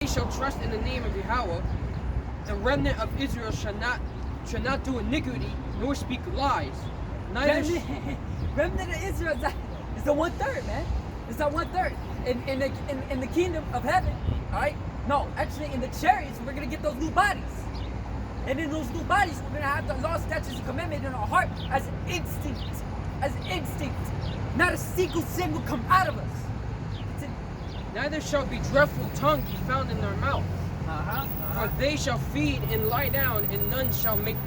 They shall trust in the name of Yahweh. The remnant of Israel shall not do iniquity nor speak lies. Neither remnant of Israel is the 1/3, man. It's that 1/3 in the kingdom of heaven. All right. No, actually, in the chariots, we're gonna get those new bodies, and in those new bodies, we're gonna have the law, statutes, and commandment in our heart as instinct, Not a single sin will come out of us. Neither shall be dreadful tongue be found in their mouth. For they shall feed and lie down, and none shall make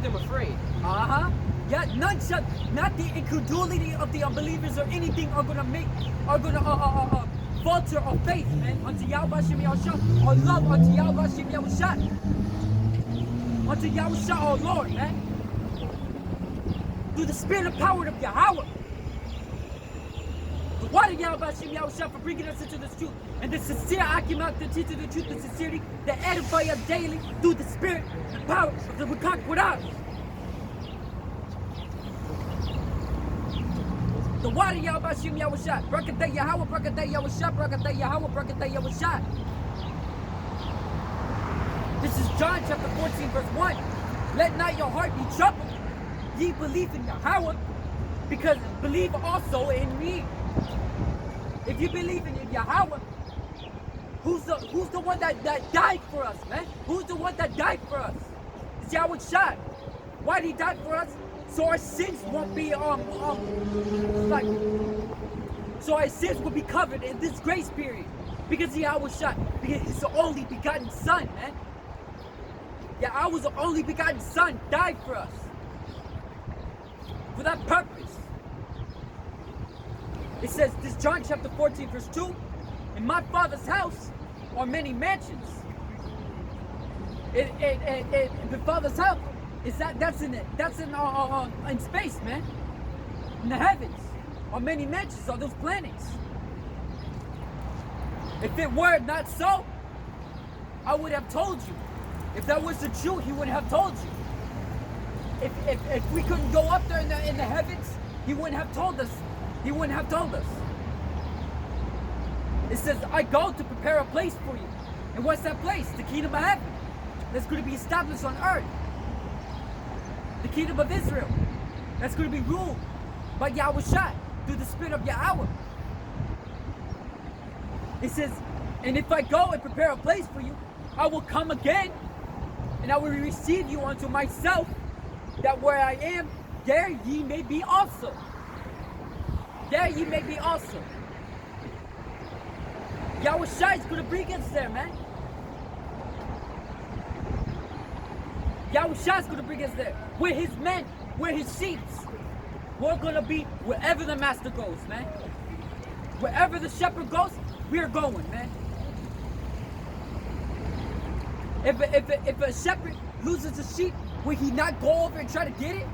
them afraid. Yeah, none shall, not the incredulity of the unbelievers or anything are gonna falter our faith, man, unto Yahweh Hashem Yahushua, our love unto Yahweh Hashem Yahushua, unto Yahushua our Lord, man, through the spirit and power of Yahweh. The water Yahweh Hashem Yahushua for bringing us into this truth, and the sincere acumen to teach the truth, the sincerity that edify us daily through the spirit and power of the Ruach Quran. The water Yahweh Hashem Yahushua, Brakatay Yahweh, Brakatay Yahushua, Brakatay Yahweh, Brakatay Yahushua. This is John chapter 14, verse 1. Let not your heart be troubled. Ye believe in Yahweh, because believe also in me. If you believe in Yahweh, who's the one that died for us, man? Who's the one that died for us? It's Yahweh Shai. Why did he die for us? So our sins won't be so our sins will be covered in this grace period, because Yahweh Shai, because He's the only begotten Son, man. Yahweh's the only begotten Son died for us for that purpose. It says, this John chapter 14, verse 2, in my Father's house are many mansions. The Father's house is that's in space, man. In the heavens are many mansions, are those planets. If it were not so, I would have told you. If that was the truth, He would have told you. If we couldn't go up there in the heavens, He wouldn't have told us. He wouldn't have told us. It says, I go to prepare a place for you. And what's that place? The kingdom of heaven. That's going to be established on earth. The kingdom of Israel. That's going to be ruled by Yahweh Shai through the spirit of Yahweh. It says, and if I go and prepare a place for you, I will come again, and I will receive you unto myself, that where I am, there ye may be also. There ye may be also. Yahweh Shai is going to bring us there, man. Yahweh Shai is going to bring us there. We're His men. We're His sheep. We're going to be wherever the master goes, man. Wherever the shepherd goes, we're going, man. If a shepherd loses a sheep, will he not go over and try to get it?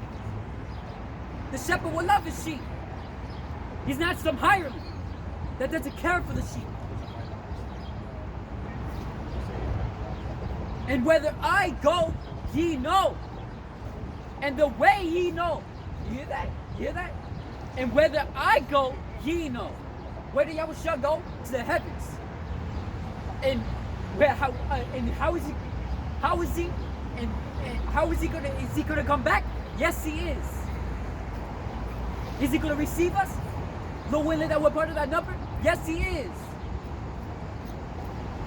The shepherd will love his sheep. He's not some hireling that doesn't care for the sheep. And whether I go, ye know. And the way ye know. You hear that? You hear that? And whether I go, ye know. Where did Yahweh shall go? To the heavens. And how is he gonna come back? Yes, he is. Is he gonna receive us? Lord willing that we're part of that number? Yes, he is.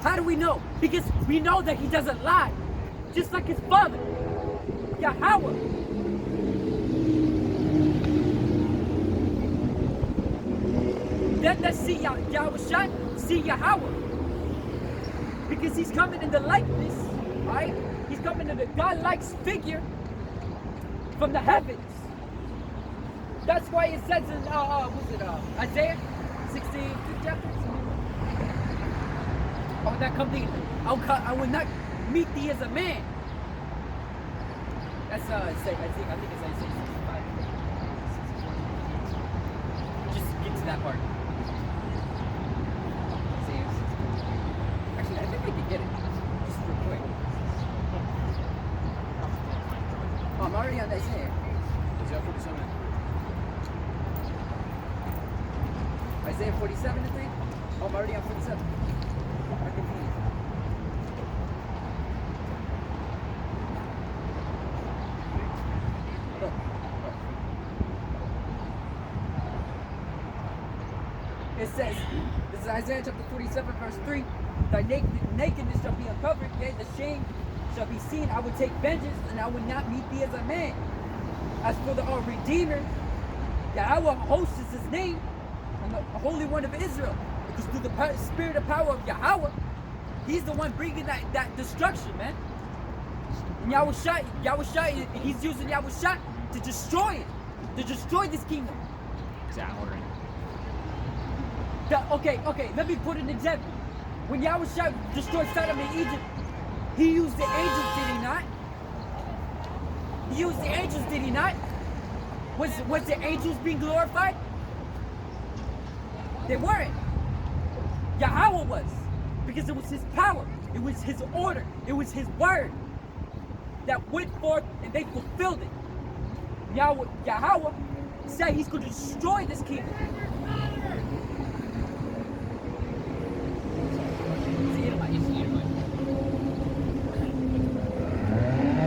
How do we know? Because we know that he doesn't lie. Just like his father, Yahweh. Then let's see Yahweh Shai, see Yahweh. Because he's coming in the likeness, right? He's coming in the God-like figure from the heavens. That's why it says in, Isaiah 65th chapter? I will not meet thee as a man. That's, I think it's Isaiah 65. Just get to that part. Actually, I think we can get it. Just real quick. Oh, I'm already on Isaiah. Isaiah 47. Isaiah 47, I think. Oh, I'm already on 47. I can says, this is Isaiah chapter 47, verse 3. Thy nakedness shall be uncovered, yea, the shame shall be seen. I will take vengeance, and I will not meet thee as a man. As for the Redeemer, Yahweh hosts is his name, and the Holy One of Israel. Because through the spirit of power of Yahweh, he's the one bringing that destruction, man. And Yahushua, he's using Yahushua to destroy it, to destroy this kingdom. Okay, let me put an example. When Yahushua destroyed Sodom and Egypt, he used the angels, did he not? He used the angels, did he not? Was the angels being glorified? They weren't. Yahweh was. Because it was his power. It was his order. It was his word that went forth and they fulfilled it. Yahweh said he's going to destroy this kingdom.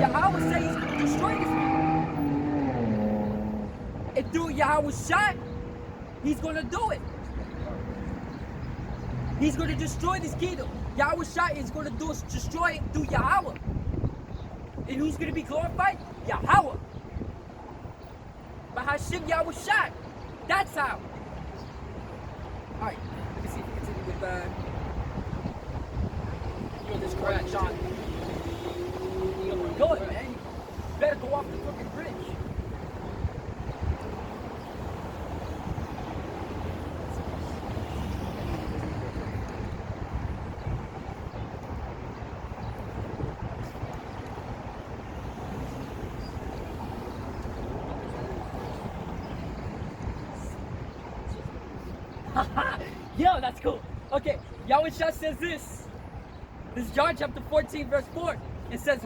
Yahweh said he's going to destroy this kingdom. And through Yahushua, he's going to do it. He's going to destroy this kingdom. Yahushua is going to destroy it through Yahweh. And who's going to be glorified? Yahweh. By Hashem Yahushua. That's how. Alright, let me see if we continue with this correct, John. Go ahead, man. You better go off the fucking bridge. Yo, that's cool. Okay, Yahushua says this. This is John chapter 14, verse 4. It says,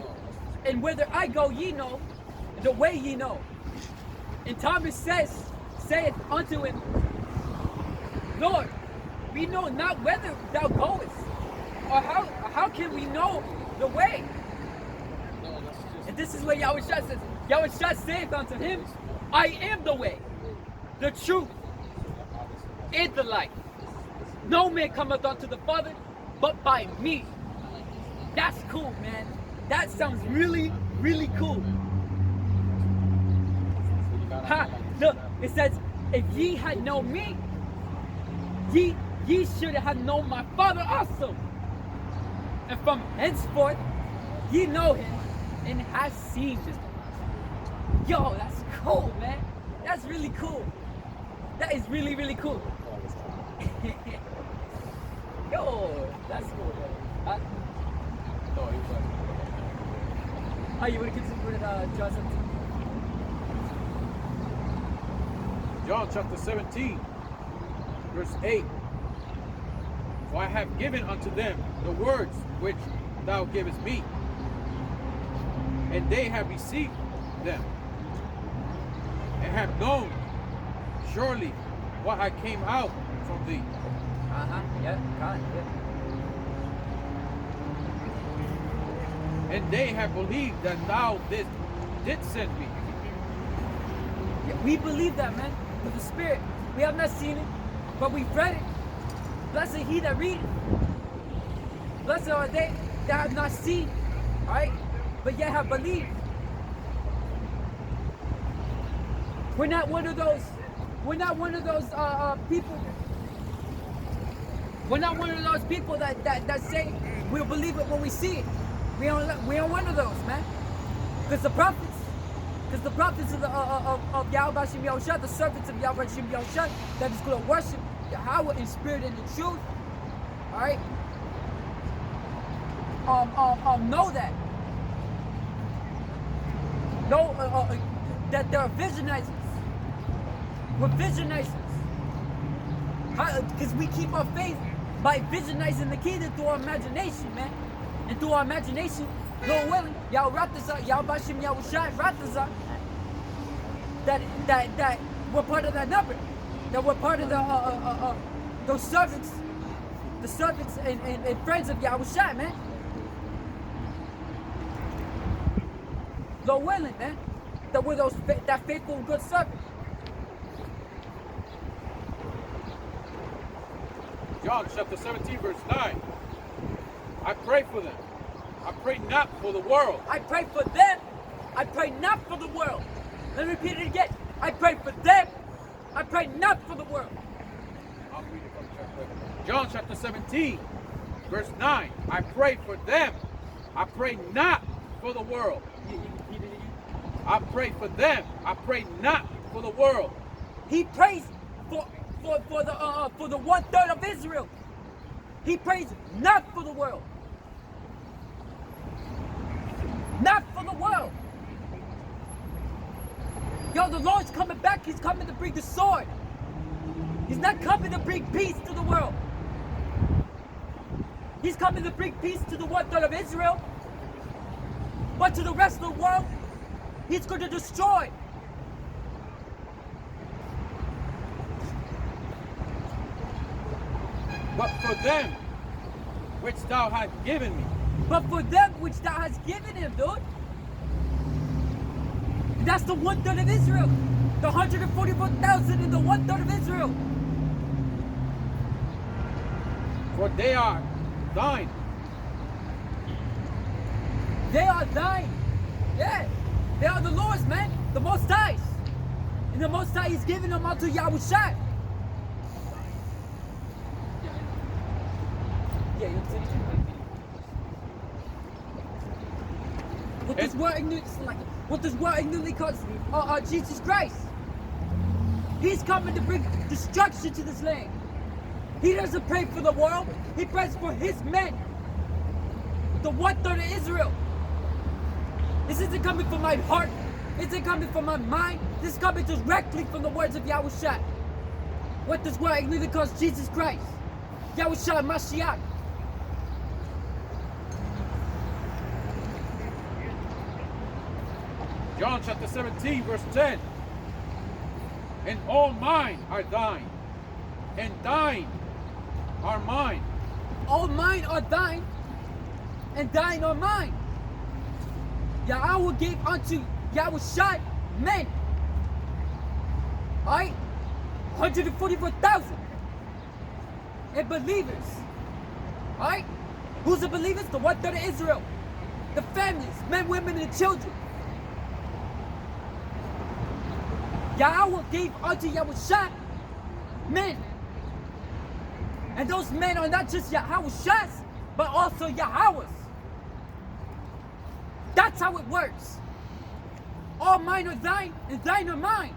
and whither I go, ye know, the way ye know. And Thomas saith unto him, Lord, we know not whither thou goest, or how can we know the way? And this is what Yahushua says. Yahushua saith unto him, I am the way, the truth, and the life. No man cometh unto the Father but by me. That's cool, man. That sounds really, really cool. Look, it says, if ye had known me, ye should have known my Father also. And from henceforth, ye know him and have seen him. Yo, that's cool, man. That's really cool. That is really, really cool. Yo, that's cool, man. How you want to continue with John 17? John chapter 17, verse 8. For I have given unto them the words which thou givest me, and they have received them, and have known surely what I came out from thee. Yeah, kind of, yeah. And they have believed that thou did send me. Yeah, we believe that, man, with the Spirit. We have not seen it, but we've read it. Blessed he that read it. Blessed are they that have not seen, alright, but yet have believed. We're not one of those people. We're not one of those people that say we'll believe it when we see it. We aren't one of those, man. Because the prophets of Yahweh Hashem Yahushua, the servants of Yahweh Hashem Yahushua, that is going to worship Yahweh in spirit and in truth, all right? Know that. Know that there are visionizers. We're visionizers. Because we keep our faith by visionizing the kingdom through our imagination, man. And through our imagination, Lord willing, Yahweh Bashim Yahushua Ratazah, that we're part of that number. That we're part of those servants, the servants and friends of Yahushua, man. Lord willing, man, that we're that faithful and good servant. John chapter 17, verse 9. I pray for them. I pray not for the world. I pray for them. I pray not for the world. Let me repeat it again. I pray for them. I pray not for the world. I'll read it from chapter. John chapter 17, verse 9. I pray for them. I pray not for the world. I pray for them. I pray not for the world. He prays for the 1/3 of Israel. He prays not for the world. Not for the world. Yo, the Lord's coming back. He's coming to bring the sword. He's not coming to bring peace to the world. He's coming to bring peace to the 1/3 of Israel. But to the rest of the world, he's going to destroy. But for them which thou hast given me. But for them which thou hast given him, dude. That's the 1/3 of Israel. The 144,000 in the 1/3 of Israel. For they are thine. They are thine. Yeah. They are the Lord's, man. The Most High's. And the Most High, he's giving them unto Yahushua. Yeah, you'll see. What does word ignorantly cause Jesus Christ? He's coming to bring destruction to this land. He doesn't pray for the world. He prays for his men. The 1/3 of Israel. This isn't coming from my heart. This isn't coming from my mind. This is coming directly from the words of Yahushua. What does word ignorantly cause Jesus Christ? Yahushua Mashiach. John chapter 17, verse 10. And all mine are thine, and thine are mine. All mine are thine, and thine are mine. Yahweh gave unto Yahushua men. Alright? 144,000. And believers. Alright? Who's the believers? The 1/3 of Israel. The families, men, women, and children. Yahweh gave unto Yahushua men. And those men are not just Yahushua's, but also Yahweh's. That's how it works. All mine are thine, and thine are mine.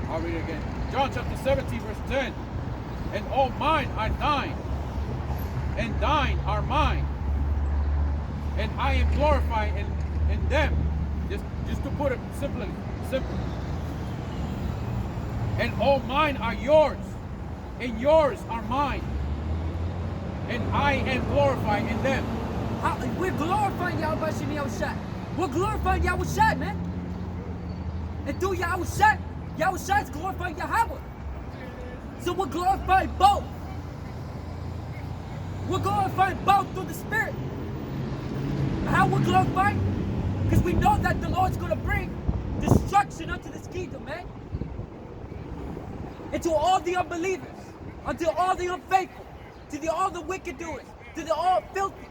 I'll read it again. John chapter 17, verse 10. And all mine are thine, and thine are mine. And I am glorified in them. Just to put it simple. And all mine are yours, and yours are mine. And I am glorified in them. We're glorifying Yahushua. We're glorifying Yahushua, man. And through Yahushua, Yahushua is glorifying Yahweh. So we're glorifying both. We're glorifying both through the Spirit. How we're glorifying? Because we know that the Lord's going to bring destruction unto this kingdom, man. And to all the unbelievers, unto all the unfaithful, to all the wicked doers, to the all filthy.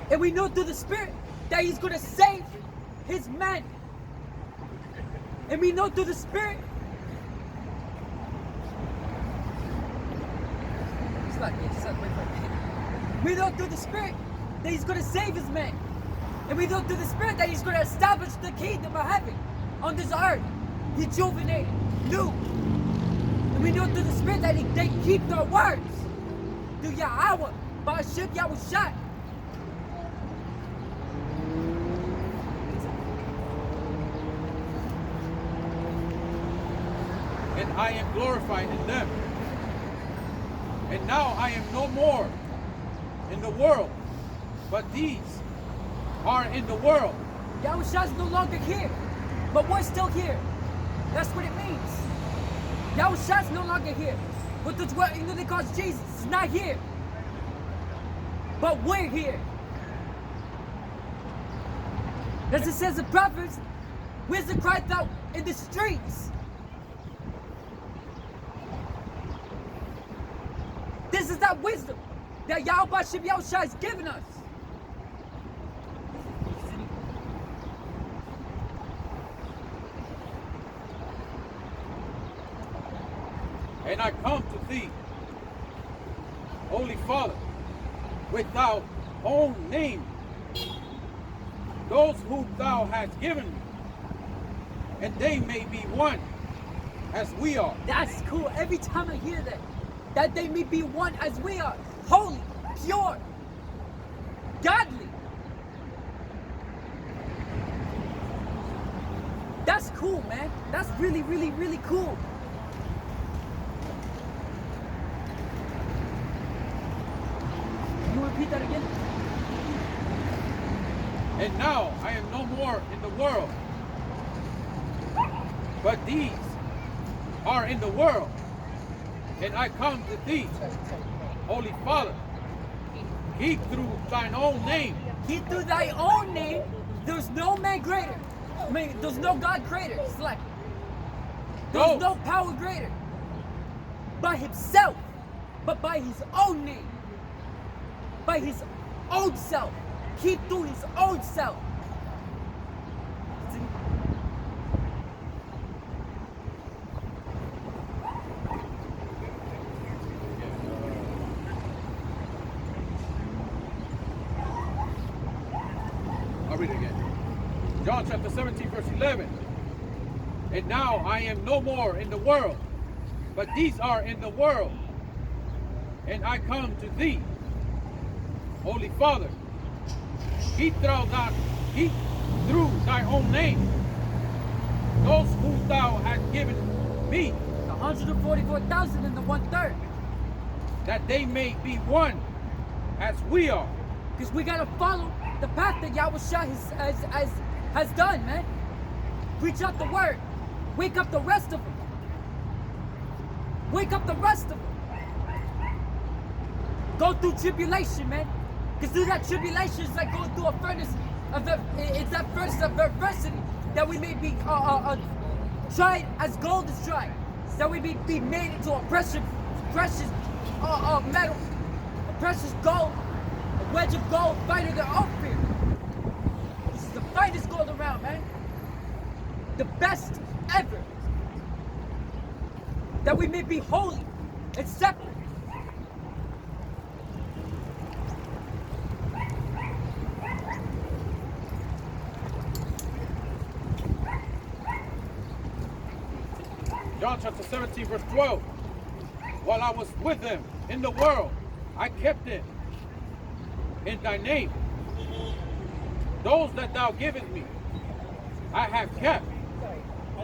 And we know through the Spirit that he's going to save his men. And we know through the Spirit. We know through the Spirit that he's going to save his men. And we know through the Spirit that he's going to establish the kingdom of heaven on this earth. Rejuvenated, new. And we know through the Spirit that they keep their words. Through Yahweh, by Hashem Yahushua. And I am glorified in them. And now I am no more in the world, but these are in the world. Yahushua's no longer here, but we're still here. That's what it means. Yahushua's no longer here, What the dwelling that they call Jesus is not here. But we're here. As it says in Proverbs, wisdom cried out in the streets. This is that wisdom that Yahweh Shem Yahushua has given us. And I come to thee, Holy Father, with thy own name, those whom thou hast given me, and they may be one as we are. That's cool. Every time I hear that they may be one as we are, holy, pure, godly. That's cool, man. That's really, really, really cool. Can you repeat that again? And now I am no more in the world, but these are in the world. And I come to thee, Holy Father, keep through thine own name. Keep through thy own name. There's no man greater. I mean, there's no God greater. It's like there's no power greater by himself, but by his own name, by his own self. Keep through his own self. I'll read it again. John chapter 17, verse 11. And now I am no more in the world, but these are in the world. And I come to thee, Holy Father, keep through thy own name, those whom thou hast given me, The 144,000 and the 1/3. that they may be one as we are. Because we gotta follow the path that Yahushua has done, man. Preach out the word. Wake up the rest of them. Wake up the rest of them. Go through tribulation, man. Because through that tribulation is like going through a furnace it's that furnace of adversity that we may be tried as gold is tried. That we may be made into a precious metal, a precious gold, a wedge of gold, finer than ophir. This is the finest gold around, man. The best ever. That we may be holy and separate. John chapter 17, verse 12. While I was with them in the world, I kept them in thy name. Those that thou givest me, I have kept,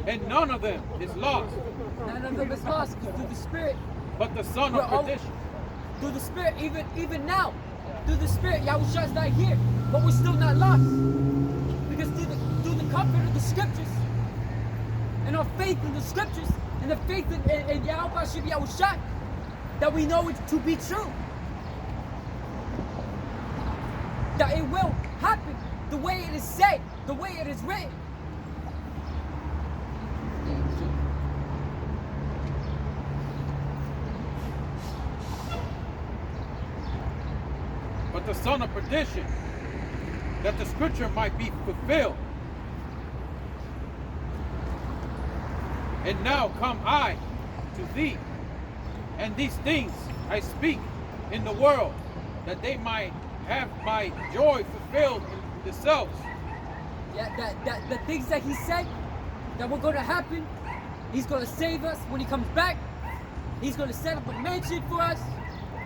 and none of them is lost, None of them is lost through the Spirit. but the son of perdition. Through the Spirit, even now, through the Spirit, Yahushua is not here, but we're still not lost. Because through the comfort of the Scriptures, and our faith in the Scriptures, and the faith in Yahweh Shem Yahushua, that we know it to be true. That it will happen the way it is said, the way it is written. But the son of perdition, that the scripture might be fulfilled. And now come I to thee, and these things I speak in the world, that they might have my joy fulfilled in themselves. Yeah, that the things that he said that were going to happen, he's going to save us when he comes back. He's going to set up a mansion for us.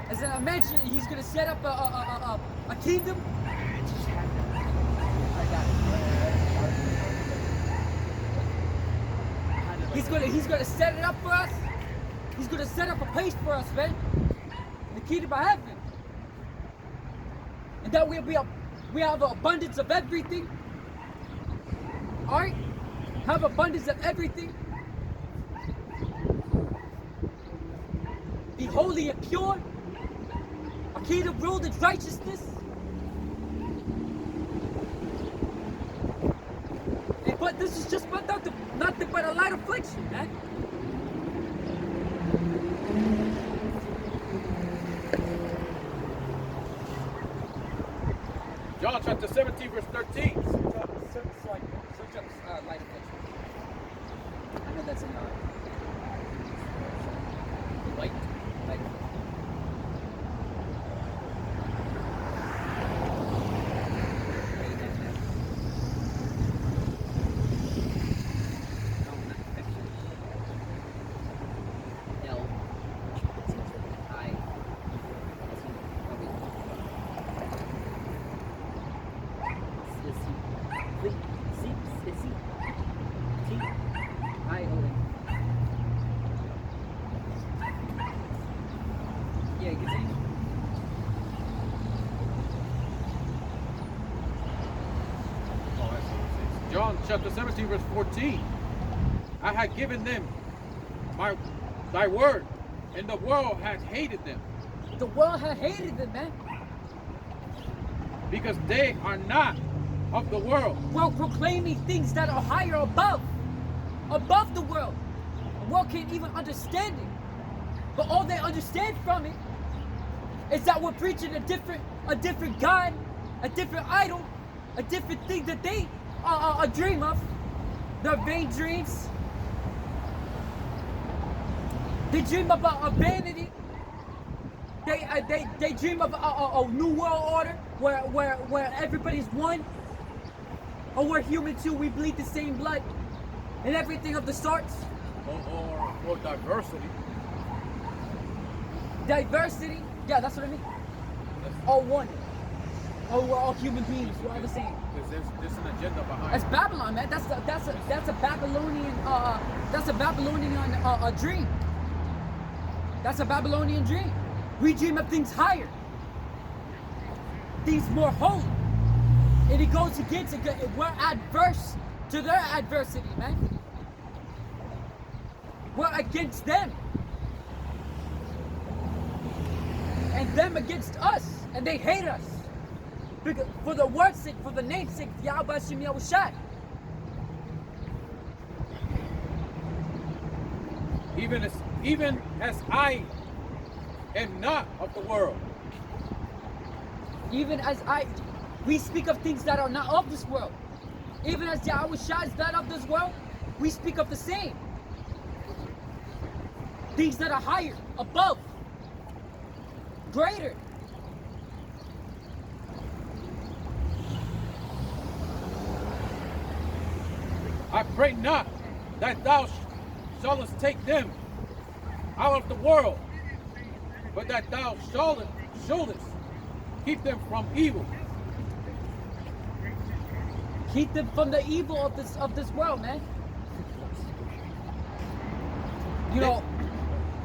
As in a mansion, he's going to set up a kingdom. He's gonna set it up for us. He's gonna set up a place for us, man. In the kingdom of heaven. And that we have an abundance of everything. Alright? Have abundance of everything. be holy and pure. A kingdom ruled in righteousness. But this is just nothing but a light affliction, man. John chapter 17, verse 13. Search up light affliction. I know that's in light. Yeah, continue. John chapter 17, verse 14. I had given them thy word, and the world had hated them, The world had hated them, man. because they are not of the world. While proclaiming things that are higher above the world. The world can't even understand it. But all they understand from it is that we're preaching a different God, a different idol, a different thing that they dream of. Their vain dreams. They dream about a vanity. They dream of a new world order where everybody's one. Or we're human too, we bleed the same blood. And everything of the sorts. Or diversity. Diversity. Yeah, that's what I mean. All one. Oh, we're all human beings. We're all the same. There's an agenda behind That's it. Babylon, man. That's a Babylonian dream. That's a Babylonian dream. We dream of things higher, things more holy, and it goes against it. We're adverse to their adversity, man. We're against them, and them against us, and they hate us. Because for the word's sake, for the name's sake, Yahweh Hashem Yahushai. Even as I am not of the world. Even as we speak of things that are not of this world. Even as Yahweh Shai is not of this world, we speak of the same. Things that are higher, above, greater. I pray not that thou shouldest take them out of the world, but that thou shouldest keep them from evil. Keep them from the evil of this world, man. You know,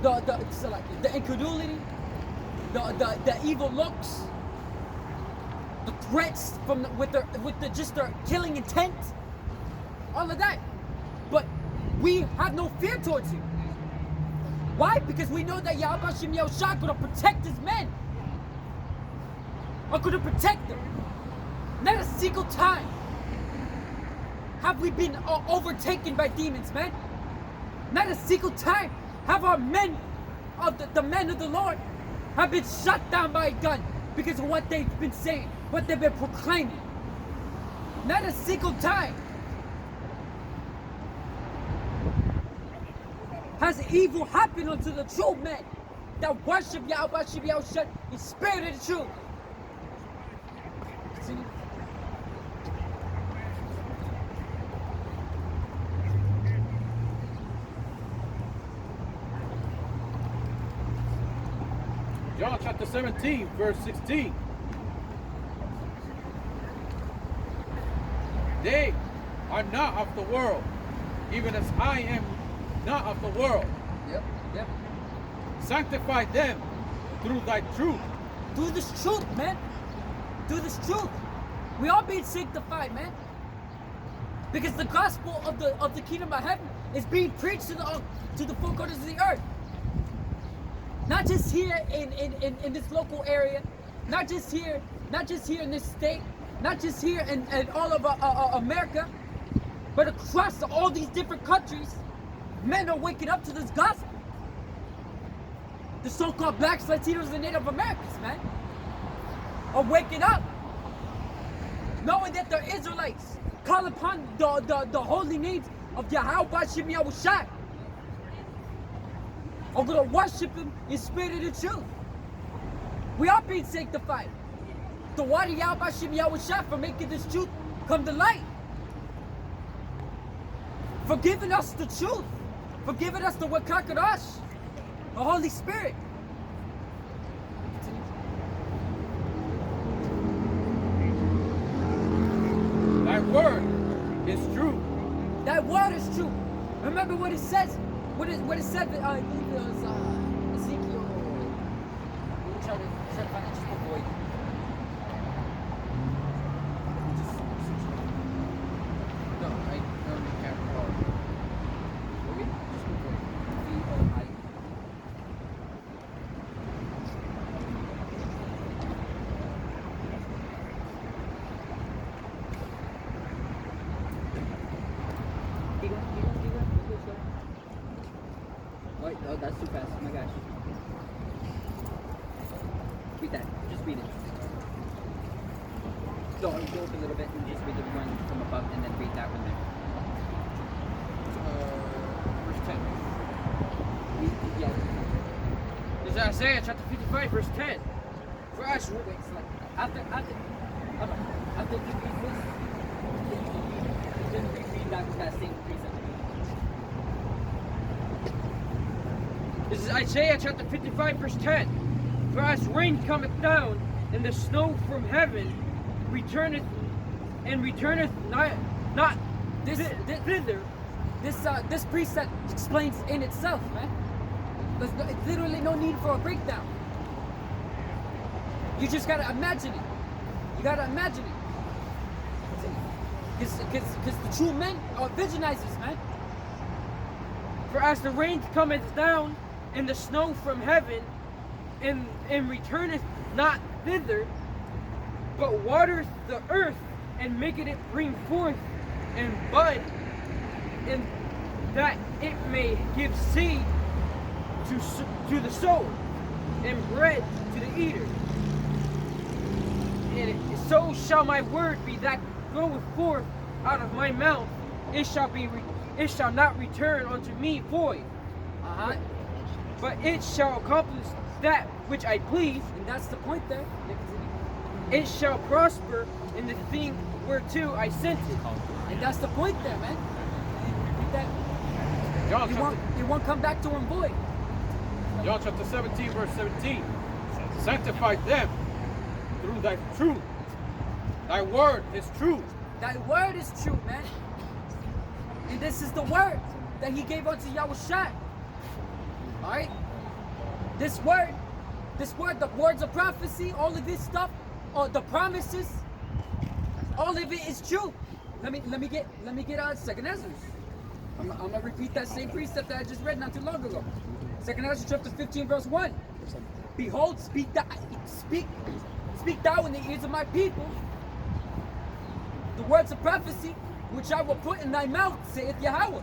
the incredulity, the evil looks, the threats with their killing intent, all of that. But we have no fear towards you. Why? Because we know that Yahweh Hashem Yahushua is going to protect his men. Are going to protect them. Not a single time have we been overtaken by demons, man. Not a single time have our men, the men of the Lord, have been shot down by a gun because of what they've been saying, what they've been proclaiming. Not a single time has evil happened unto the true men that worship Yahweh Hashem Yahushua in spirit and truth. Continue. John chapter 17, verse 16. They are not of the world, even as I am not of the world. Yep. Sanctify them through thy truth. Do this truth, man. Do this truth. We are being sanctified, man. Because the gospel of the kingdom of heaven is being preached to the four corners of the earth. Not just here in this local area, not just here in this state, not just here in all of America, but across all these different countries, men are waking up to this gospel. The so-called blacks, Latinos, and Native Americans, man, are waking up, knowing that the Israelites call upon the holy names of Yahweh Bashim Yahushai, are going to worship him in spirit and in truth. We are being sanctified. The water Yahweh Bashim Yahushai for making this truth come to light. For giving us the truth. For giving us the Wakakadash, the Holy Spirit. Thy word is true. That word is true. Remember what it says. What it said. I believe it was Ezekiel. We'll try to find it just before you. No, I don't have a call. Okay, just before you. V-O-I. Wait, oh, that's too fast. Oh my gosh. Read that. Just read it. Go up a little bit and just read the one from above and then read that one there. Verse 10. Yeah. This is Isaiah chapter 55, verse 10. For us, Wait, select. After you read this, then read that with that same precept. this is Isaiah chapter 55, verse 10. For as rain cometh down, and the snow from heaven returneth not This thither. This precept explains in itself, man. There's literally no need for a breakdown. You just gotta imagine it. You gotta imagine it. Because the true men are visionizers, man. For as the rain cometh down, and the snow from heaven, and returneth not thither, but watereth the earth, and maketh it bring forth and bud, and that it may give seed to the sower, and bread to the eater. And so shall my word be that goeth forth out of my mouth. It shall not return unto me void, but it shall accomplish that which I please. And that's the point there. It shall prosper in the thing whereto I sent it. And that's the point there, man. Repeat that. John It won't come back to him void. chapter 17, verse 17. Sanctify them through thy truth. Thy word is true. Thy word is true, man. And this is the word that he gave unto Yahushua. Alright? This word, the words of prophecy, all of this stuff, all the promises, all of it is true. Let me get on Second Ezra. I'm gonna repeat that same precept that I just read not too long ago. Second Ezra chapter 15, verse 1. Behold, speak thou in the ears of my people the words of prophecy which I will put in thy mouth, saith Yahweh.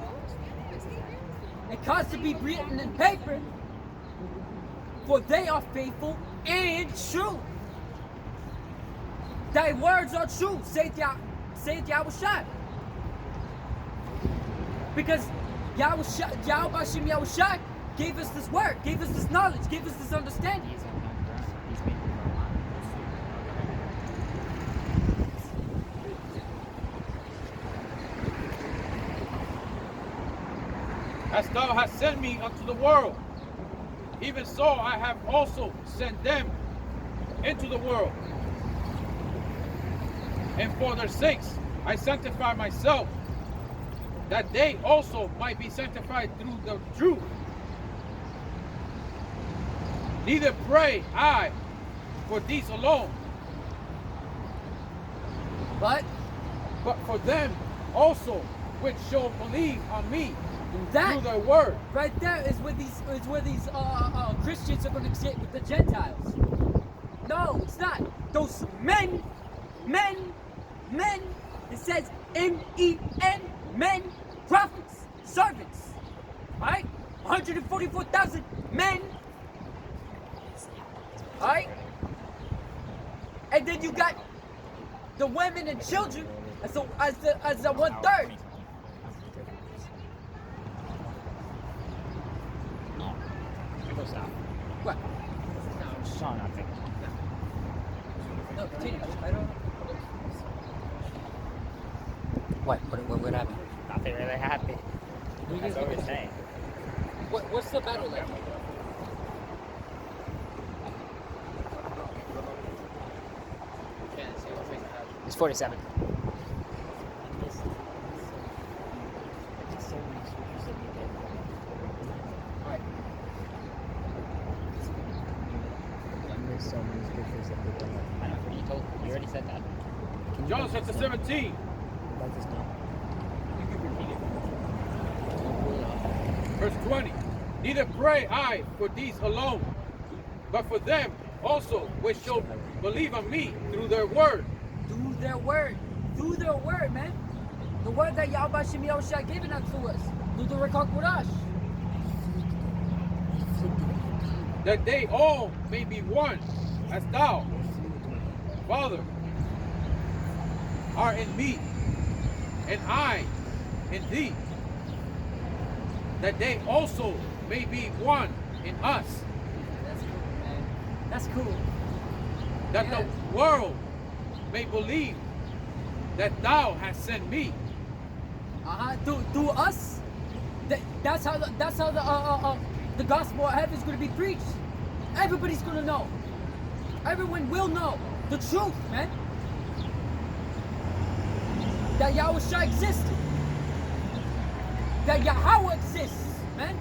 And cause to be written in paper, for they are faithful and true. Thy words are true, saith Yahushua. Because Yahweh Bashim Yahushua gave us this word, gave us this knowledge, gave us this understanding. As thou hast sent me unto the world, even so I have also sent them into the world. And for their sakes I sanctify myself, that they also might be sanctified through the truth. Neither pray I for these alone, But but for them also which shall believe on me That through their word. right there is where these Christians are going to get with the Gentiles. No, it's not. Those men. It says men, men, prophets, servants. Alright? 144,000 men. Alright? And then you got the women and children as the 1/3. What? No, nothing. No, continue. I don't. What happened? Nothing really happened. That's what we're saying. What's the battle like? It's 47. Alright. There's so many scriptures that they bring up. I know, you already said that. John chapter 17, Like this now. verse 20. Neither pray I for these alone, but for them also which shall believe on me through their word. Through their word. Through their word, man. The word that Yahweh Shem Yahushua given unto us. Through the Rekha Kodash. That they all may be one, as thou, Father, are in me, and I in thee, that they also may be one in us, That's cool, man. That's cool. that Yeah. the world may believe that thou hast sent me. Through us. That's how the gospel of heaven is going to be preached. Everybody's going to know. Everyone will know the truth, man. That Yahushua existed. That Yahweh exists, man.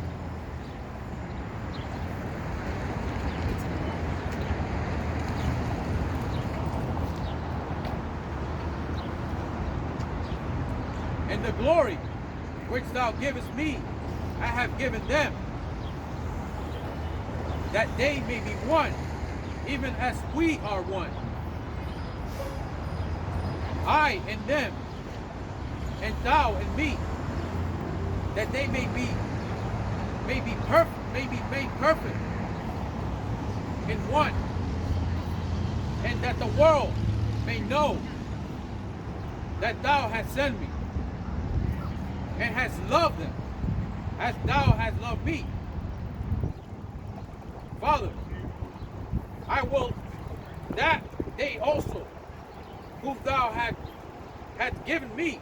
And the glory which thou givest me, I have given them, that they may be one, even as we are one. I in them, and thou in me, that they may be perfect, may be made perfect in one, and that the world may know that thou hast sent me, and hast loved them as thou hast loved me. Father, I will that they also, whom thou hast given me,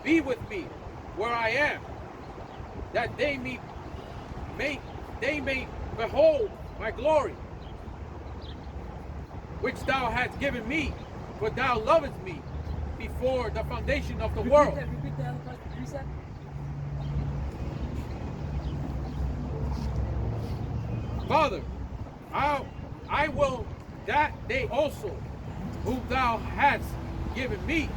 be with me where I am, that they may behold my glory, which thou hast given me, for thou lovest me before the foundation of the world. Repeat that precept. Father, I will that they also, whom thou hast given me,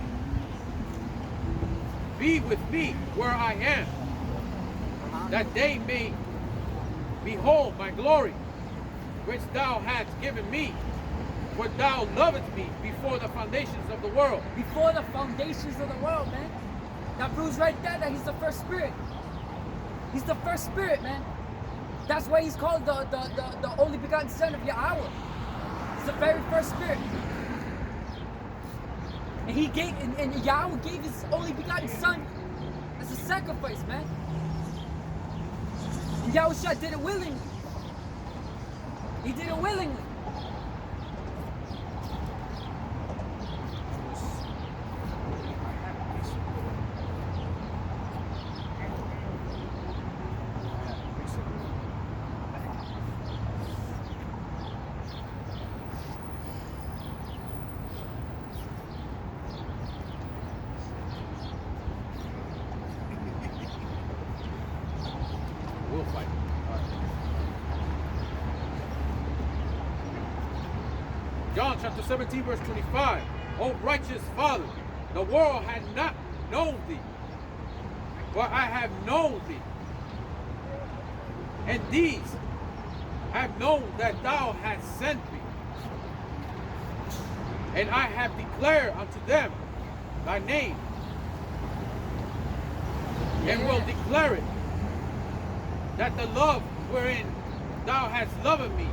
be with me where I am, that they may behold my glory, which thou hast given me, for thou lovest me before the foundations of the world. Before the foundations of the world, man. That proves right there that he's the first spirit. He's the first spirit, man. That's why he's called the only begotten son of Yahweh. He's the very first spirit. And he gave and Yahweh gave his only begotten son as a sacrifice, man. And Yahushua did it willingly. He did it willingly. We'll fight. All right. John chapter 17, verse 25. O righteous Father, the world had not known thee, for I have known thee. And these have known that thou hast sent me. And I have declared unto them thy name, and will declare it, that the love wherein thou hast loved me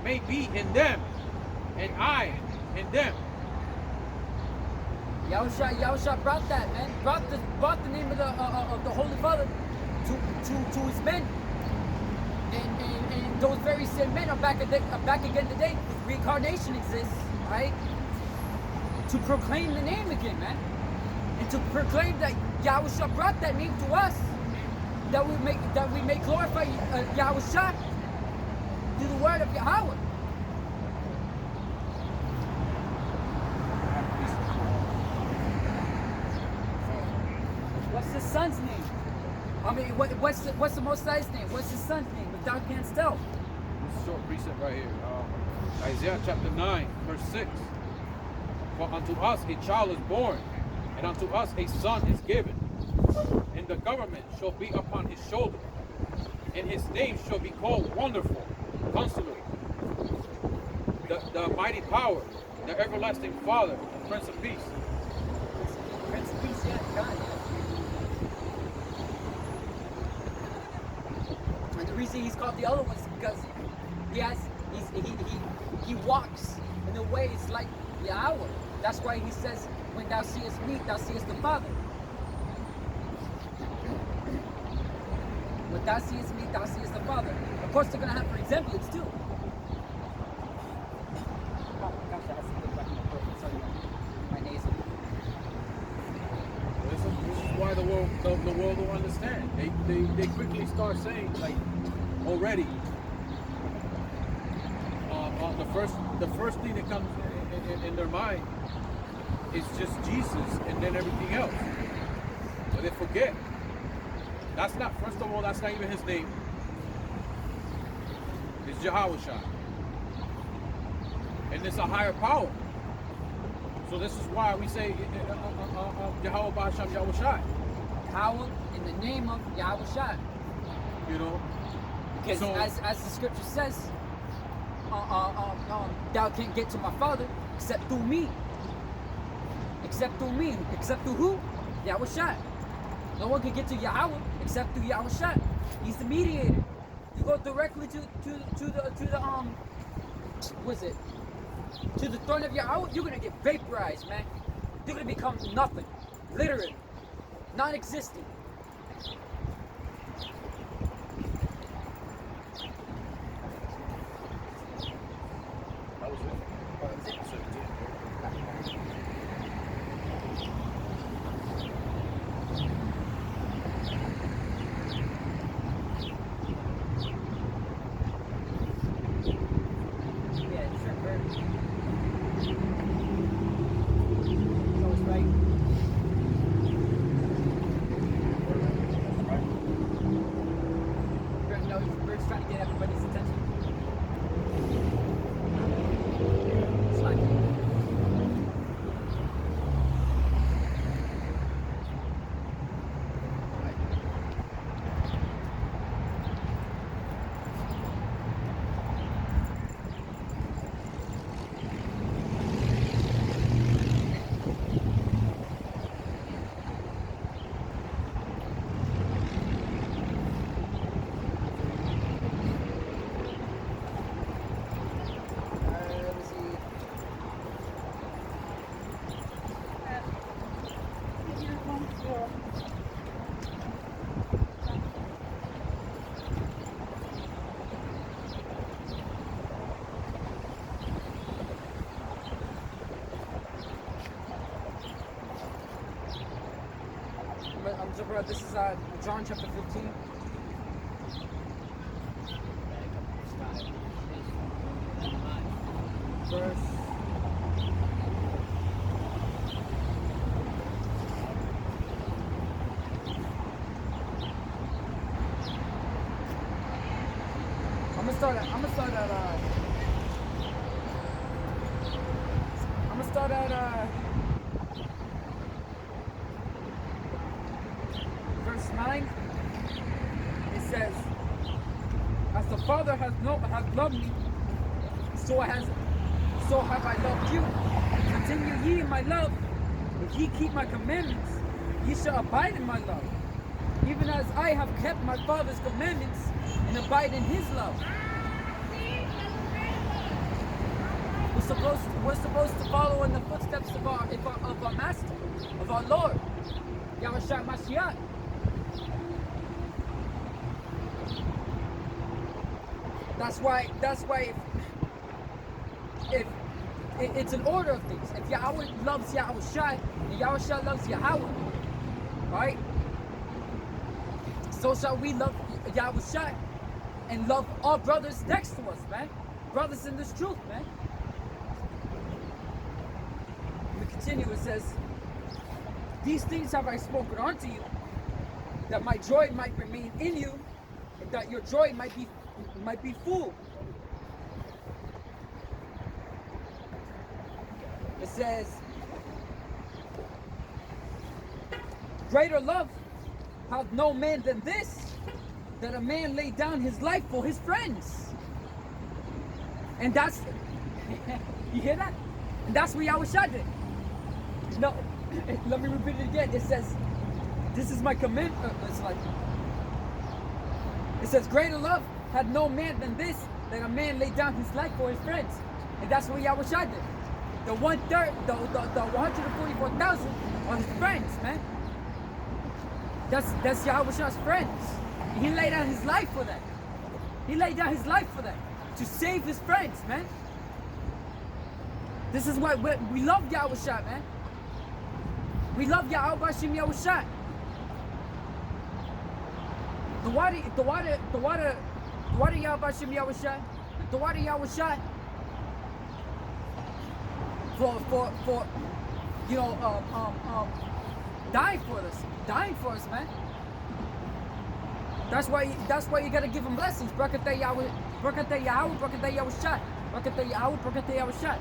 may be in them, and I in them. Yahusha brought that, man. Brought the name of the Holy Father to his men. And those very same men are back again today. Reincarnation exists, right? To proclaim the name again, man. And to proclaim that Yahusha brought that name to us. That we may glorify Yahusha through the word of Yahweh. What's his son's name? I mean, what's the Most High's name? What's his son's name? If thou canst tell. This is a short precept right here. Isaiah chapter 9, verse 6. For unto us a child is born, and unto us a son is given, and the government shall be upon his shoulder, and his name shall be called Wonderful, Counselor, the mighty power, the everlasting Father, and Prince of Peace. Prince of Peace, yeah, God, yeah. And the reason he's called the other one is because he walks in a way it's like Yahweh. That's why he says, when thou seest me, thou seest the Father. When thou seest me, thou seest the Father. Of course, they're going to have resemblance too. Oh gosh, that's a good one. Sorry, my nasal. This is why the world don't understand. They quickly start saying, like, already. The first thing that comes in their mind is just Jesus, and then everything else. But they forget. That's not. First of all, that's not even his name. It's Jehoshua, and it's a higher power. So this is why we say Yahweh Ba'Hasham Yahushai. Power in the name of Yahushua. You know, because so, as the scripture says, thou can't get to my Father except through me. Except through me. Except through who? Yahushua. No one can get to Yahweh except through Yahushua. He's the mediator. You go directly to the what is it? To the throne of Yahweh, you're gonna get vaporized, man. You're gonna become nothing. Literally. Non-existent. that was it. Trying to get everybody's attention. It's like so bro, this is John chapter 15. Verse. I'm gonna start at loved me, so have I loved you. Continue ye in my love. If ye keep my commandments, ye shall abide in my love. Even as I have kept my Father's commandments and abide in his love. We're supposed to follow in the footsteps of our Master, of our Lord, Yahushua Mashiach. That's why if it's an order of things. If Yahweh loves Yahushua and Yahushua loves Yahweh, right? So shall we love Yahushua and love our brothers next to us, man. Brothers in this truth, man. We continue, it says, these things have I spoken unto you, that my joy might remain in you, and that your joy might be full. It says, greater love hath no man than this, that a man lay down his life for his friends. And that's, you hear that? And that's what Yahushua did. No, let me repeat it again. It says, this is my commandment. It says, greater love had no man than this, that a man lay down his life for his friends. And that's what Yahushua did. The 144,000 are his friends, man. That's Yahushua's friends. He laid down his life for them. He laid down his life for them to save his friends, man. This is why we love Yahushua, man. We love Yahweh Shem Yahushua. The water Yahweh Shem Yahushua, the water Yahushua for dying for us, man. That's why you gotta give him blessings. Brakatay Yahweh, Brakatay Yahweh, Brakatay Yahushua, Brakatay Yahweh, Brakatay Yahushua.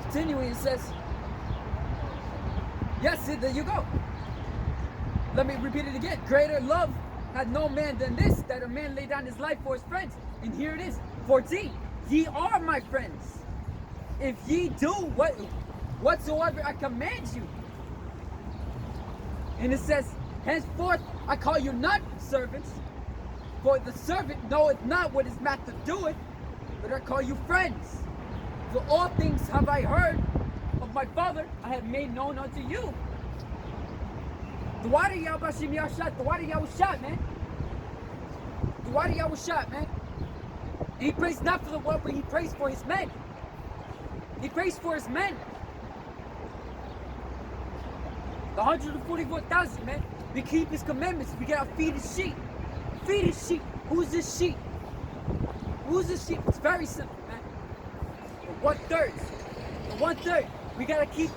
Continuing, it says, yes, there you go. Let me repeat it again. Greater love had no man than this, that a man lay down his life for his friends. And here it is, 14. Ye are my friends, if ye do whatsoever I command you. And it says, henceforth I call you not servants, for the servant knoweth not what his master doeth, but I call you friends. For all things have I heard of my Father, I have made known unto you. The water Yahweh Shem Yahushua, the water Yahushua, man. The water Yahushua, man. And he prays not for the world, but he prays for his men. He prays for his men. The 144,000, man. We keep his commandments. We gotta feed his sheep. Feed his sheep. Who's this sheep? Who's this sheep? It's very simple, man. The 1/3. The 1/3. We gotta keep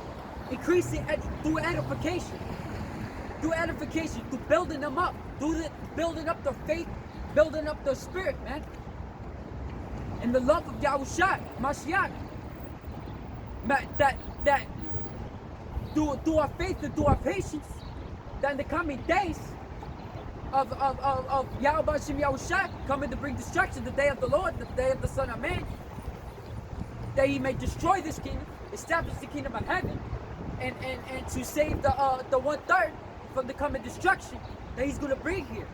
increasing through edification. Through edification, through building them up, building up their faith, building up their spirit, man. And the love of Yahushua, Mashiach. That through our faith and through our patience, that in the coming days of Yahweh Shem Yahushua coming to bring destruction, the day of the Lord, the day of the Son of Man, that he may destroy this kingdom, establish the kingdom of heaven, and to save the 1/3 from the coming destruction that he's going to bring here.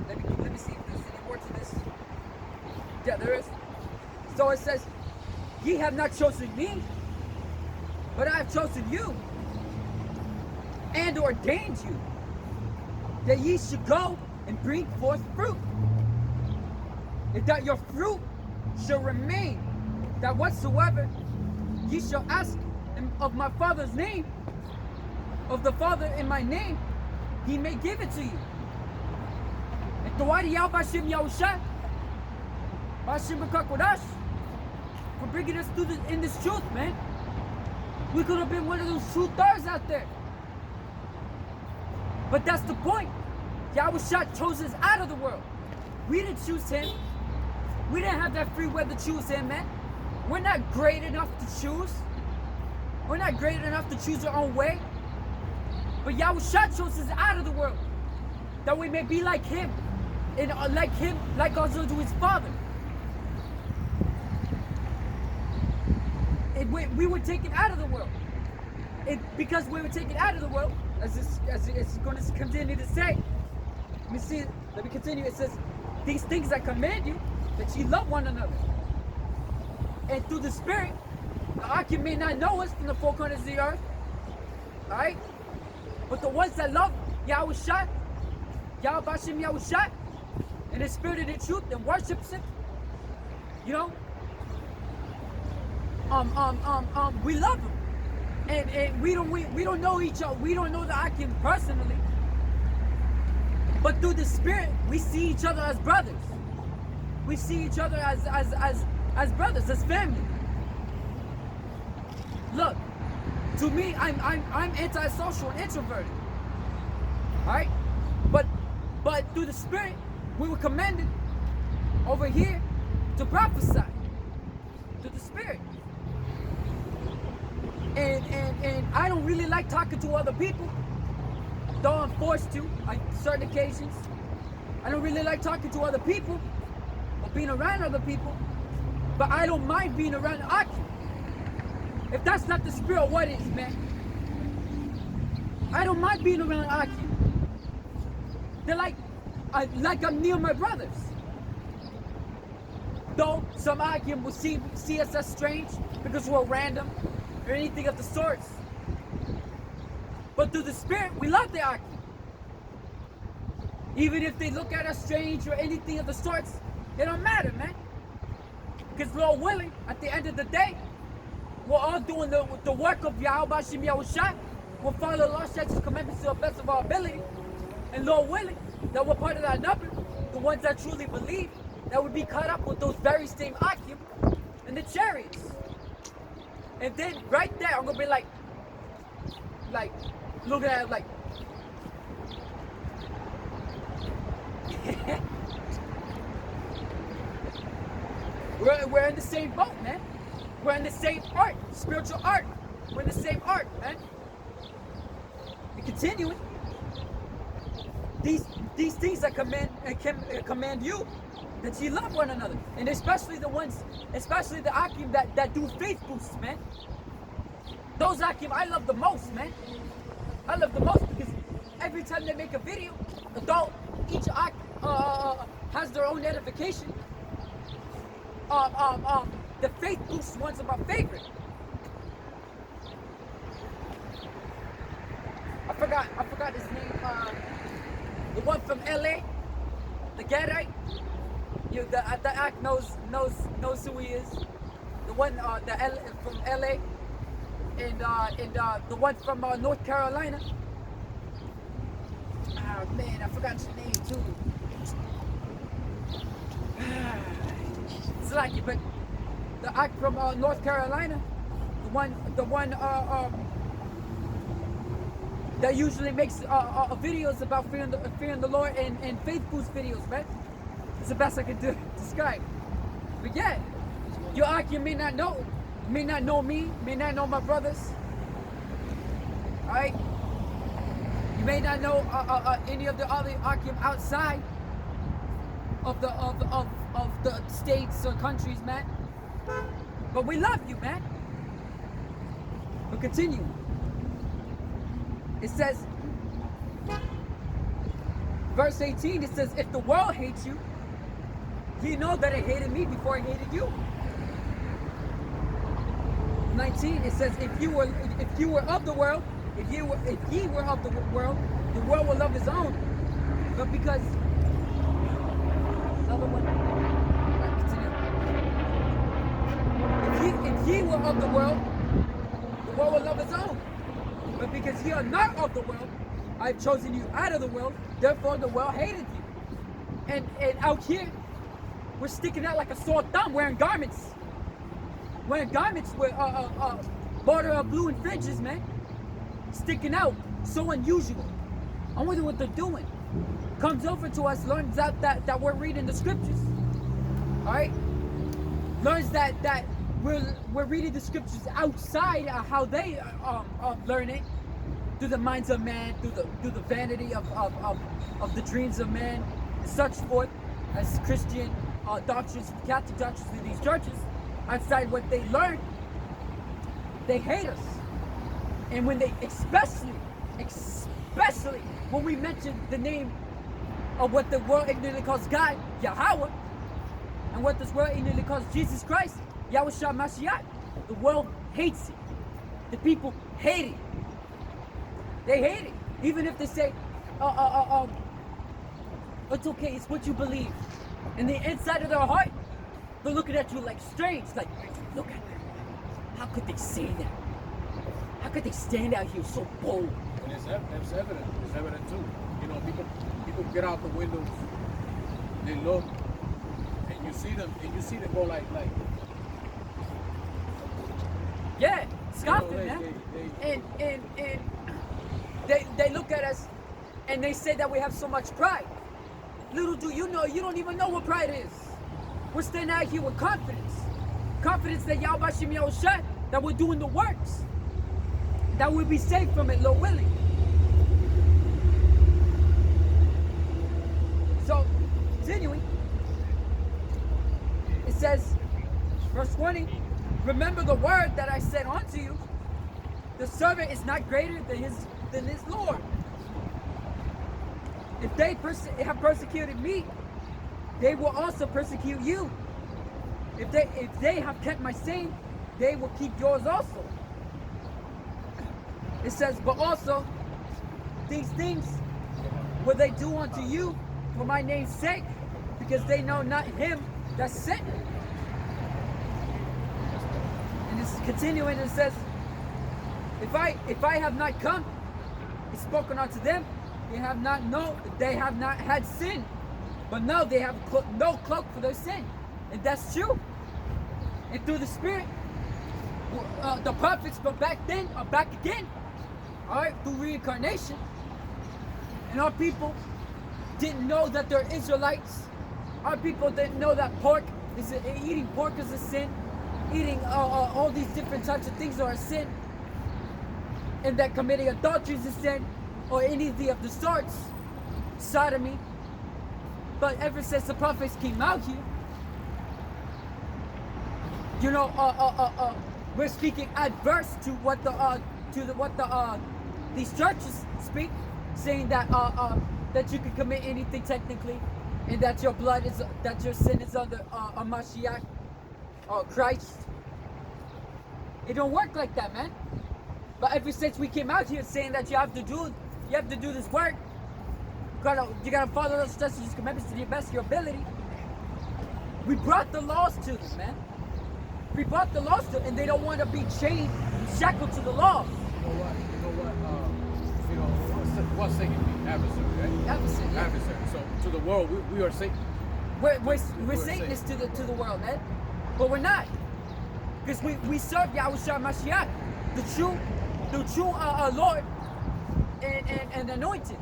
Let me see if there's any more to this. Yeah, there is. So it says, ye have not chosen me, but I have chosen you and ordained you, that ye should go and bring forth fruit, and that your fruit shall remain, that whatsoever ye shall ask of my Father's name, of the Father in my name, he may give it to you. And Tawadi Yahweh Shem Yahushua, Bashim Bakakodash, for bringing us through in this truth, man. We could have been one of those truthers out there. But that's the point. Yahushua chose us out of the world. We didn't choose him. We didn't have that free will to choose him, man. We're not great enough to choose. We're not great enough to choose our own way. But Yahushua chose us out of the world. that we may be like him, and like also to his Father. We were taken out of the world. Because we were taken out of the world, as it's going to continue to say. Let me continue. It says, these things I command you, that ye love one another. And through the Spirit, the Akim may not know us from the four corners of the earth. Alright? But the ones that love Yahushua, Yahweh Bashem Yahushua, in the spirit and in truth, and worships him, you know, we love him. And we don't know each other. We don't know the Akim personally. But through the Spirit, we see each other as brothers. We see each other as brothers, as family. Look, to me, I'm antisocial and introverted. Alright? But through the Spirit, we were commanded over here to prophesy. Through the Spirit. And I don't really like talking to other people, though I'm forced to on certain occasions. I don't really like talking to other people or being around other people, but I don't mind being around Akim. If that's not the Spirit, what is, man? I don't mind being around Akim. They're like I'm near my brothers. Though some Akim will see us as strange because we're random or anything of the sorts. But through the Spirit, we love the Akim. Even if they look at us strange or anything of the sorts, it don't matter, man. Because Lord willing, at the end of the day, we're all doing the work of Yahweh Bashem Yahushua. We'll follow the law, statutes, commandments to the best of our ability. And Lord willing, that we're part of that number, the ones that truly believe, that would be caught up with those very same Akim in the chariots. And then right there, I'm gonna be like looking at it like, we're in the same boat, man. We're in the same art, spiritual art. We're in the same art, man. And continuing, these things I command you, that you love one another, and especially the Akim that do faith boosts, man. Those Akim I love the most, man. I love the most because every time they make a video, though each Akim has their own edification, the faith boost ones are my favorite. I forgot his name. The one from LA, the Gadite. The act knows who he is. The one from LA, and the one from North Carolina. Ah man, I forgot your name too. It's like it, but the act from North Carolina, the one that usually makes videos about fearing the Lord and faith boost videos, man. It's the best I can describe. But yeah, your Akim may not know me, may not know my brothers. Alright? You may not know any of the other Akim outside of the states or countries, man. But we love you, man. But continue. It says, verse 18, it says, if the world hates you, you know that it hated me before it hated you. 19, it says, if you were of the world, if ye were of the world will love his own. But because another one, continue. If ye were of the world will love his own. But because ye are not of the world, I've chosen you out of the world, therefore the world hated you. And out here, we're sticking out like a sore thumb, wearing garments with border of blue and fringes, man. Sticking out, so unusual. I wonder what they're doing. Comes over to us, learns out that we're reading the scriptures. Alright? Learns that we're reading the scriptures outside how they learn it. through the minds of man, through the vanity of the dreams of man, and such forth, as Christian doctrines, Catholic doctrines in these churches, outside what they learn, they hate us. And when they, especially when we mention the name of what the world ignorantly calls God, Yahweh, and what this world ignorantly calls Jesus Christ, Yahushua Mashiach, the world hates it. The people hate it. They hate it. Even if they say, it's okay, it's what you believe. And the inside of their heart, they're looking at you like strange, like, look at them. How could they say that? How could they stand out here so bold? And it's evident. It's evident too. You know, people get out the windows, they look, and you see them go like yeah, scoffing, you know, man. And they look at us and they say that we have so much pride. Little do you know, you don't even know what pride is. We're standing out here with confidence. Confidence that Yahweh Shem Yahushua, that we're doing the works. That we'll be saved from it, Lord willing. So, continuing, it says, verse 20, remember the word that I said unto you, the servant is not greater than his Lord. If they have persecuted me, they will also persecute you. If they have kept my saying, they will keep yours also. It says, but also these things will they do unto you for my name's sake, because they know not him that sent me. And this is continuing, it says, if I have not come and spoken unto them, they have not had sin, but now they have no cloak for their sin, and that's true. And through the Spirit, the prophets from back then are back again. All right, through reincarnation, and our people didn't know that they're Israelites. Our people didn't know that eating pork is a sin, eating all these different types of things are a sin, and that committing adultery is a sin, or any of the sorts, sodomy. But ever since the prophets came out here, you know, we're speaking adverse to what these churches speak, saying that that you can commit anything technically, and that your sin is under a Mashiach, Christ. It don't work like that, man. But ever since we came out here saying that you have to do this work, you gotta follow those statutes, commandments to the best of your ability. We brought the laws to them, man. We brought the laws to them, and they don't want to be chained, shackled to the law. What's Satan mean? Adversary, right? Adversary, yeah. Adversary. So to the world, we are Satan. We're Satanists to the world, man. But we're not, because we serve Yahushua Mashiach, the true Lord and anointed.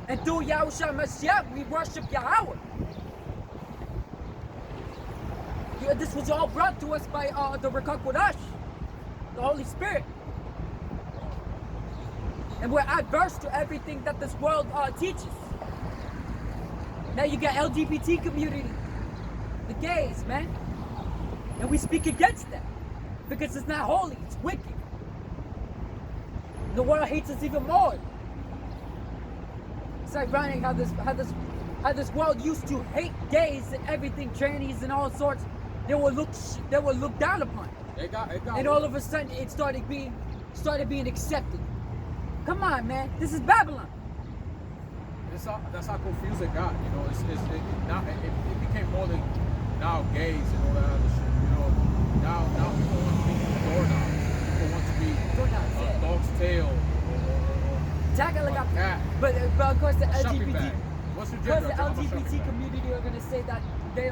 And through Yahushua Mashiach, we worship Yahweh. Yeah, this was all brought to us by the Rakak Kodash, the Holy Spirit. And we're adverse to everything that this world teaches. Now you got LGBT community, the gays, man. And we speak against that, because it's not holy, it's wicked. The world hates us even more. It's ironic how this world used to hate gays and everything, trannies and all sorts. They were looked down upon. And all of a sudden it started being accepted. Come on, man, this is Babylon. That's how confused it got. You know, it became more than now gays and all that other shit. You know, now people want to be doorknobs. People want to be a dog's tail or cat. But of course the shopping bag. What's your gender? Because the LGBT community are gonna say that they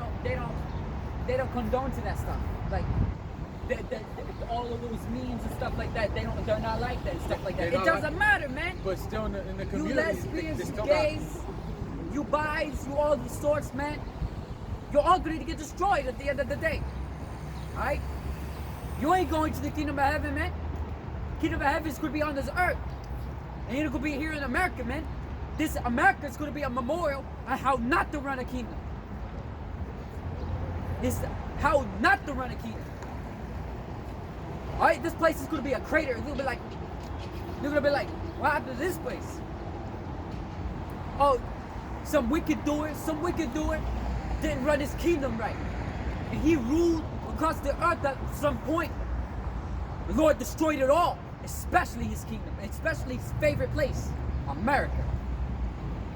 don't condone to that stuff. Like all of those memes and stuff like that, they're not like that and stuff like that. It doesn't matter, man. But still in the community, you lesbians, you gays, you bis, you all these sorts, man. You're all going to get destroyed at the end of the day. Alright? You ain't going to the kingdom of heaven, man. Kingdom of heaven is going to be on this earth. And it's going to be here in America, man. This America is going to be a memorial on how not to run a kingdom. It's how not to run a kingdom. Alright, this place is going to be a crater. It's going to be like, they're going to be like, what happened to this place? Oh, some wicked doer didn't run his kingdom right. And he ruled across the earth at some point. The Lord destroyed it all, especially his kingdom, especially his favorite place, America.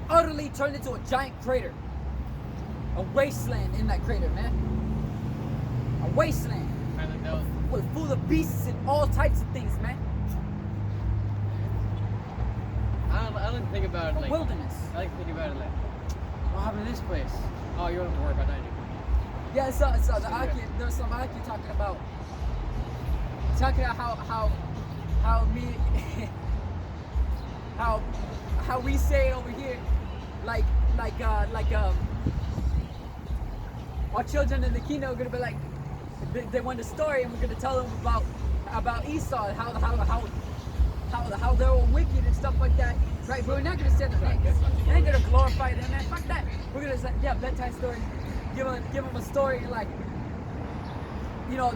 Utterly turned into a giant crater. A wasteland in that crater, man. A wasteland. Full of beasts and all types of things, man. I like to think about it like wilderness. I like to think about it like, What happened to this place? oh, you don't have to worry about that anymore. Yeah, so the Aki, there's some Aki talking about how me how we say over here, like our children in the kingdom are gonna be like, they want the story and we're gonna tell them about Esau and how they're all wicked and stuff like that, right? But we're not gonna say the names. We ain't gonna glorify them, man. Fuck that. We're gonna say, yeah, bedtime story. Give them a story like, you know,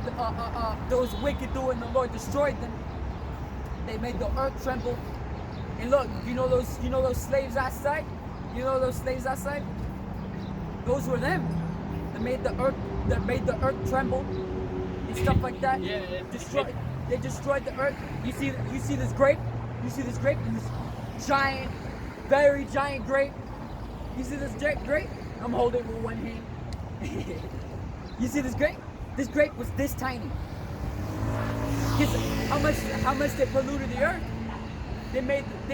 those wicked doing, the Lord destroyed them. They made the earth tremble. And look, you know those slaves outside? You know those slaves outside? Those were them. That made the earth tremble and stuff like that. Yeah, They destroyed the earth. You see this grape? You see this grape? And this giant, very giant grape. You see this grape? I'm holding it with one hand. You see this grape? This grape was this tiny. How much they polluted the earth? They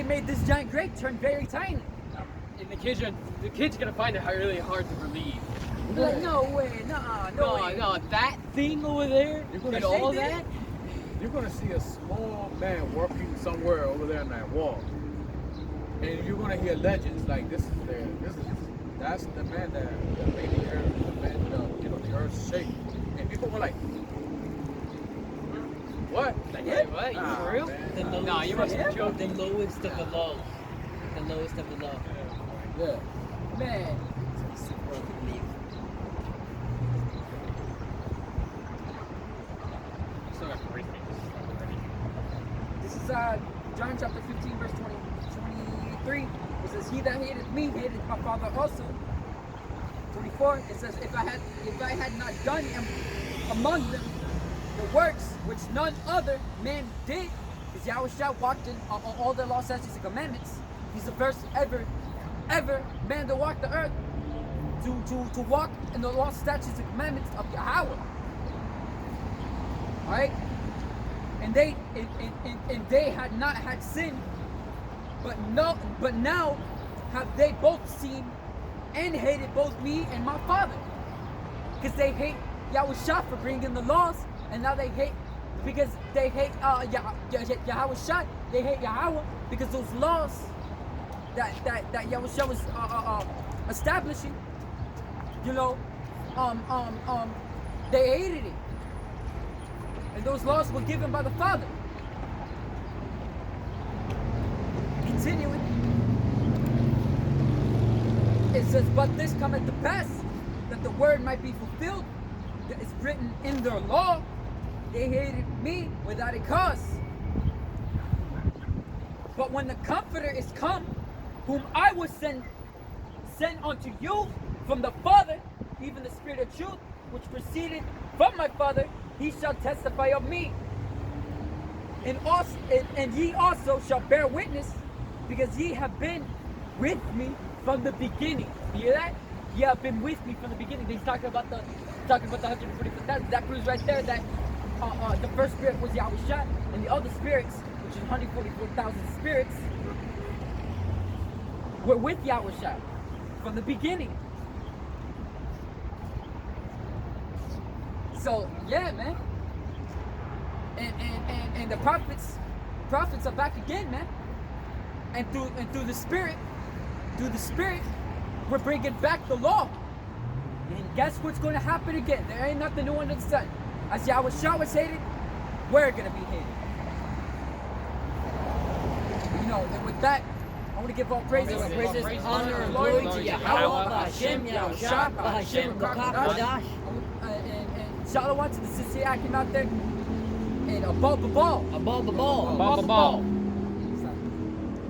made this giant grape turn very tiny. And the kids gonna find it really hard to believe. They're like, no way, no way. No, that thing over there, You're gonna and see all that? that. You're gonna see a small man working somewhere over there on that wall, and you're gonna hear legends like that's the man that made the earth, the earth shake, and people were like, what? Like, wait, what? You Nah, for real? man. Nah, you must be joking. The lowest of the low. The lowest of the low. Yeah. Man, Still got great things. this is John chapter 15, verse 23. It says, "He that hated me hated my Father also." 24. It says, "If I had not done among them the works which none other man did," because Yahushua walked in all the law, statutes, and commandments. He's the first ever man to walk the earth, to walk in the law, statutes, and commandments of Yahweh. All right, and they had not had sin, but now have they both seen and hated both me and my Father, because they hate Yahushua for bringing the laws, and now they hate because they hate Yahushua. They hate Yahweh because those laws that Yahushua was establishing, they hated it. And those laws were given by the Father. Continuing. It says, "But this cometh to pass, that the word might be fulfilled, that is written in their law, they hated me without a cause. But when the Comforter is come, whom I will send unto you from the Father, even the Spirit of truth, which proceeded from my Father, he shall testify of me. And ye also shall bear witness, because ye have been with me from the beginning." You hear that? Ye have been with me from the beginning. He's talking about the 144,000. That proves right there that the first spirit was Yahushua, and the other spirits, which is 144,000 spirits, were with Yahushua from the beginning. So yeah, man. And the prophets are back again, man. And through the Spirit, we're bringing back the law. And guess what's going to happen again? There ain't nothing new under the sun. As Yahushua was hated, we're going to be hated. and with that, I want to give all praises, honor, and glory to Yahweh, Ba'Hashem, Yahushua, Ba'Hashem, B'Kadash. And shalom to the sincere acting out there. And above the ball. Above the ball. Ball.